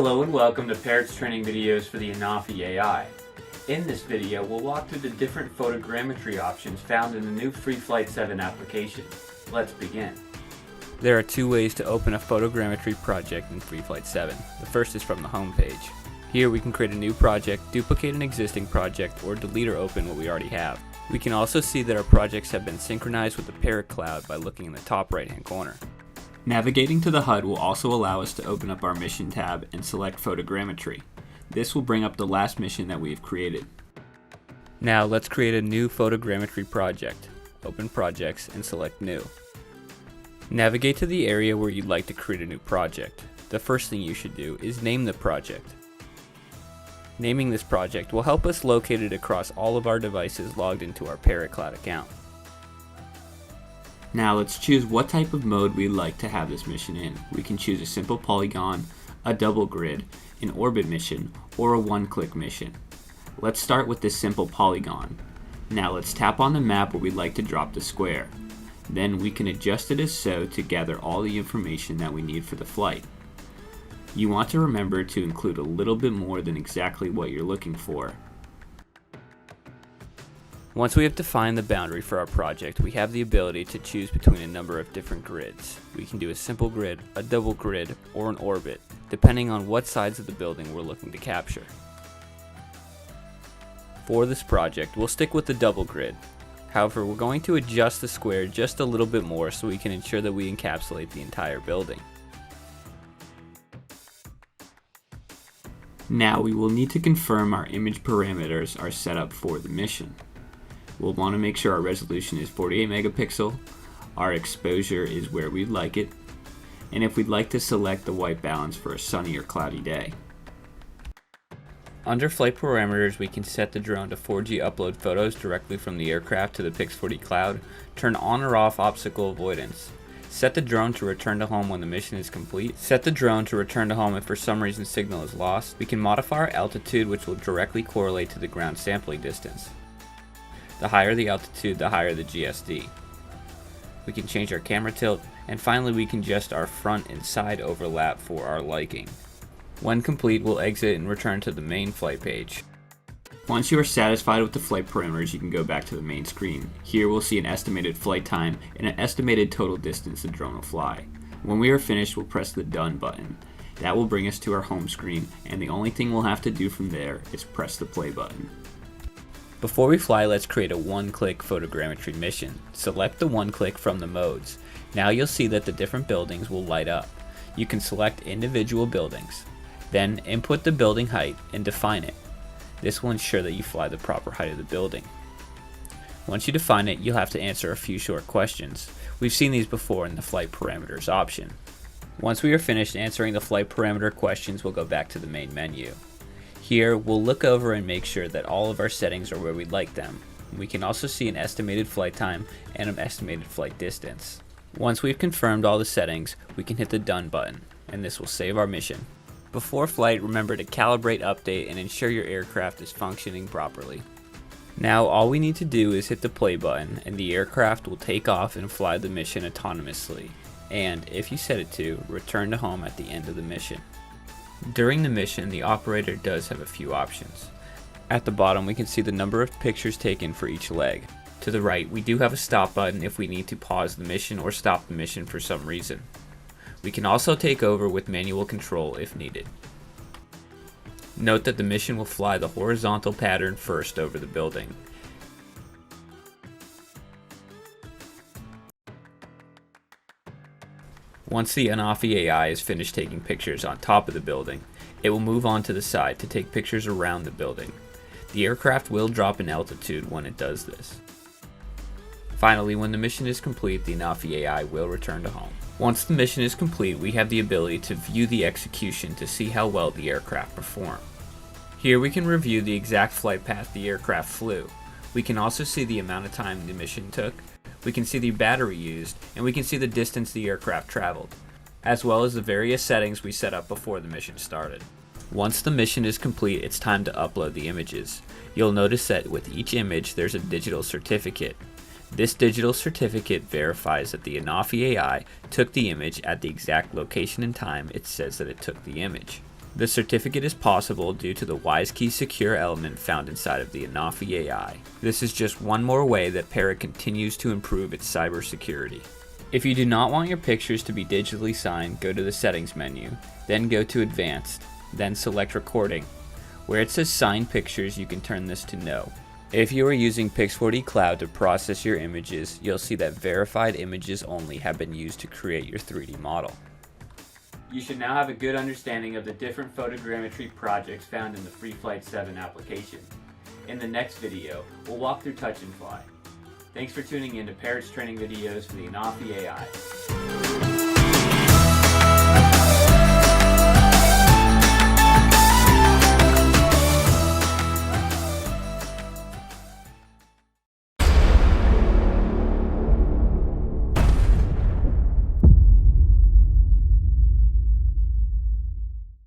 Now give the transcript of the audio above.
Hello and welcome to Parrot's training videos for the ANAFI Ai. In this video, we'll walk through the different photogrammetry options found in the new FreeFlight 7 application. Let's begin. There are two ways to open a photogrammetry project in FreeFlight 7. The first is from the home page. Here we can create a new project, duplicate an existing project, or delete or open what we already have. We can also see that our projects have been synchronized with the Parrot cloud by looking in the top right hand corner. Navigating to the HUD will also allow us to open up our mission tab and select photogrammetry. This will bring up the last mission that we have created. Now let's create a new photogrammetry project. Open projects and select new. Navigate to the area where you'd like to create a new project. The first thing you should do is name the project. Naming this project will help us locate it across all of our devices logged into our Parrot Cloud account. Now let's choose what type of mode we'd like to have this mission in. We can choose a simple polygon, a double grid, an orbit mission, or a one-click mission. Let's start with this simple polygon. Now let's tap on the map where we'd like to drop the square. Then we can adjust it as so to gather all the information that we need for the flight. You want to remember to include a little bit more than exactly what you're looking for. Once we have defined the boundary for our project, we have the ability to choose between a number of different grids. We can do a simple grid, a double grid, or an orbit, depending on what sides of the building we're looking to capture. For this project, we'll stick with the double grid. However, we're going to adjust the square just a little bit more so we can ensure that we encapsulate the entire building. Now we will need to confirm our image parameters are set up for the mission. We'll want to make sure our resolution is 48 megapixel, our exposure is where we'd like it, and if we'd like to select the white balance for a sunny or cloudy day. Under flight parameters, we can set the drone to 4G upload photos directly from the aircraft to the Pix4D cloud, turn on or off obstacle avoidance, set the drone to return to home when the mission is complete, set the drone to return to home if for some reason signal is lost. We can modify our altitude, which will directly correlate to the ground sampling distance. The higher the altitude, the higher the GSD. We can change our camera tilt, and finally we can adjust our front and side overlap for our liking. When complete, we'll exit and return to the main flight page. Once you are satisfied with the flight parameters, you can go back to the main screen. Here we'll see an estimated flight time and an estimated total distance the drone will fly. When we are finished, we'll press the Done button. That will bring us to our home screen, and the only thing we'll have to do from there is press the play button. Before we fly, let's create a one-click photogrammetry mission. Select the one-click from the modes. Now you'll see that the different buildings will light up. You can select individual buildings. Then input the building height and define it. This will ensure that you fly the proper height of the building. Once you define it, you'll have to answer a few short questions. We've seen these before in the flight parameters option. Once we are finished answering the flight parameter questions, we'll go back to the main menu. Here, we'll look over and make sure that all of our settings are where we'd like them. We can also see an estimated flight time and an estimated flight distance. Once we've confirmed all the settings, we can hit the Done button, and this will save our mission. Before flight, remember to calibrate, update, and ensure your aircraft is functioning properly. Now all we need to do is hit the play button, and the aircraft will take off and fly the mission autonomously, and if you set it to, return to home at the end of the mission. During the mission, the operator does have a few options. At the bottom, we can see the number of pictures taken for each leg. To the right, we do have a stop button if we need to pause the mission or stop the mission for some reason. We can also take over with manual control if needed. Note that the mission will fly the horizontal pattern first over the building. Once the ANAFI Ai is finished taking pictures on top of the building, it will move on to the side to take pictures around the building. The aircraft will drop in altitude when it does this. Finally, when the mission is complete, the ANAFI Ai will return to home. Once the mission is complete, we have the ability to view the execution to see how well the aircraft performed. Here we can review the exact flight path the aircraft flew. We can also see the amount of time the mission took. We can see the battery used, and we can see the distance the aircraft traveled, as well as the various settings we set up before the mission started. Once the mission is complete, it's time to upload the images. You'll notice that with each image there's a digital certificate. This digital certificate verifies that the ANAFI Ai took the image at the exact location and time it says that it took the image. The certificate is possible due to the WiseKey secure element found inside of the ANAFI AI. This is just one more way that Parrot continues to improve its cybersecurity. If you do not want your pictures to be digitally signed, go to the Settings menu, then go to Advanced, then select Recording. Where it says Sign Pictures, you can turn this to No. If you are using Pix4D Cloud to process your images, you'll see that verified images only have been used to create your 3D model. You should now have a good understanding of the different photogrammetry projects found in the FreeFlight 7 application. In the next video, we'll walk through Touch and Fly. Thanks for tuning in to Parrot's training videos for the ANAFI AI.